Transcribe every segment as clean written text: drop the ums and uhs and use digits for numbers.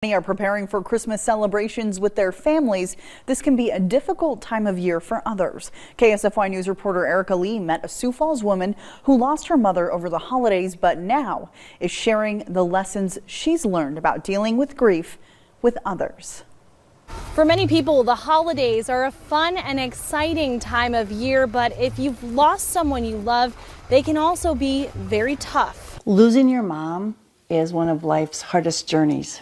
Many are preparing for Christmas celebrations with their families. This can be a difficult time of year for others. KSFY News reporter Erica Lee met a Sioux Falls woman who lost her mother over the holidays, but now is sharing the lessons she's learned about dealing with grief with others. For many people, the holidays are a fun and exciting time of year, but if you've lost someone you love, they can also be very tough. Losing your mom is one of life's hardest journeys.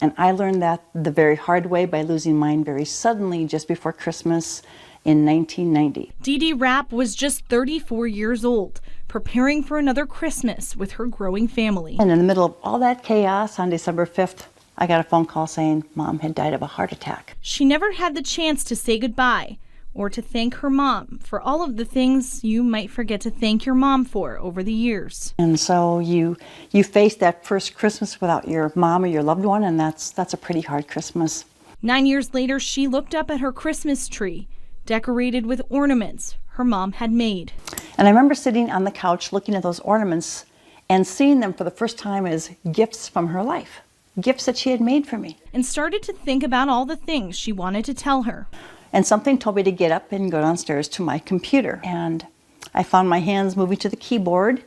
And I learned that the very hard way by losing mine very suddenly just before Christmas in 1990. Dee Dee Rapp was just 34 years old, preparing for another Christmas with her growing family. And in the middle of all that chaos on December 5th, I got a phone call saying Mom had died of a heart attack. She never had the chance to say goodbye or to thank her mom for all of the things you might forget to thank your mom for over the years. And so you face that first Christmas without your mom or your loved one, and that's a pretty hard Christmas. 9 years later, she looked up at her Christmas tree, decorated with ornaments her mom had made. And I remember sitting on the couch looking at those ornaments and seeing them for the first time as gifts from her life, gifts that she had made for me. And started to think about all the things she wanted to tell her. And something told me to get up and go downstairs to my computer. And I found my hands moving to the keyboard,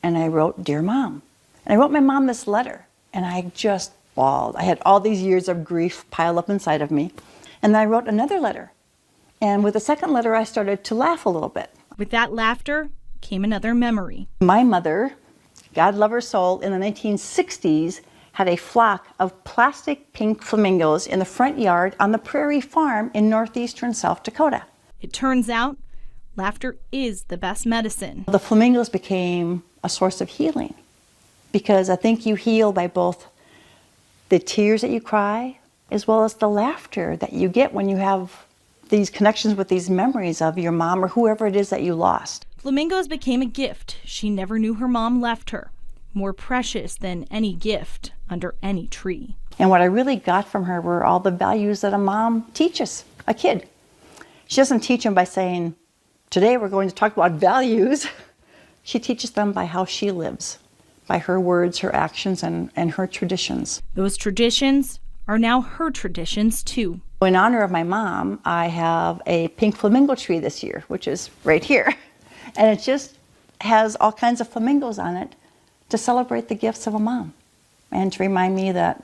and I wrote, "Dear Mom." And I wrote my mom this letter, and I just bawled. I had all these years of grief piled up inside of me. And then I wrote another letter. And with the second letter, I started to laugh a little bit. With that laughter came another memory. My mother, God love her soul, in the 1960s, had a flock of plastic pink flamingos in the front yard on the Prairie Farm in northeastern South Dakota. It turns out laughter is the best medicine. The flamingos became a source of healing because I think you heal by both the tears that you cry as well as the laughter that you get when you have these connections with these memories of your mom or whoever it is that you lost. Flamingos became a gift she never knew her mom left her, more precious than any gift under any tree. And what I really got from her were all the values that a mom teaches a kid. She doesn't teach them by saying, today we're going to talk about values. She teaches them by how she lives, by her words, her actions, and her traditions. Those traditions are now her traditions too. In honor of my mom, I have a pink flamingo tree this year, which is right here. And it just has all kinds of flamingos on it to celebrate the gifts of a mom and to remind me that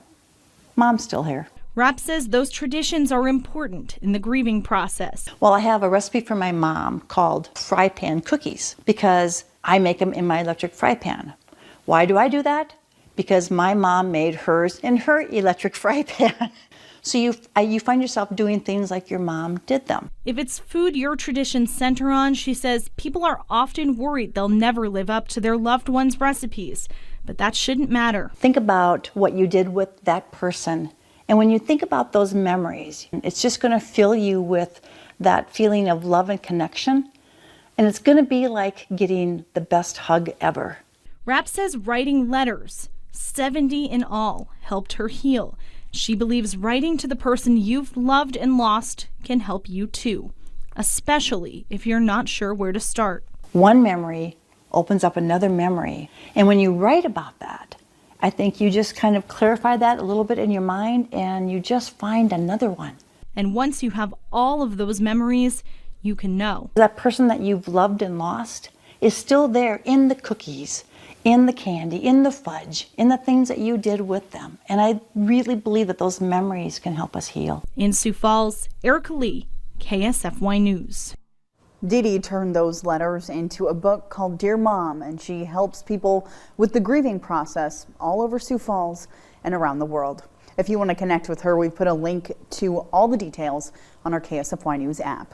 Mom's still here. Rapp says those traditions are important in the grieving process. Well, I have a recipe from my mom called fry pan cookies because I make them in my electric fry pan. Why do I do that? Because my mom made hers in her electric fry pan. So you find yourself doing things like your mom did them. If it's food your traditions center on, she says people are often worried they'll never live up to their loved ones' recipes. But that shouldn't matter. Think about what you did with that person. And when you think about those memories, it's just going to fill you with that feeling of love and connection. And it's going to be like getting the best hug ever. Rapp says writing letters, 70 in all, helped her heal. She believes writing to the person you've loved and lost can help you too, especially if you're not sure where to start. One memory opens up another memory. And when you write about that, I think you just kind of clarify that a little bit in your mind and you just find another one. And once you have all of those memories, you can know that person that you've loved and lost is still there in the cookies, in the candy, in the fudge, in the things that you did with them. And I really believe that those memories can help us heal. In Sioux Falls, Erica Lee, KSFY News. Dee Dee turned those letters into a book called Dear Mom, and she helps people with the grieving process all over Sioux Falls and around the world. If you want to connect with her, we've put a link to all the details on our KSFY News app.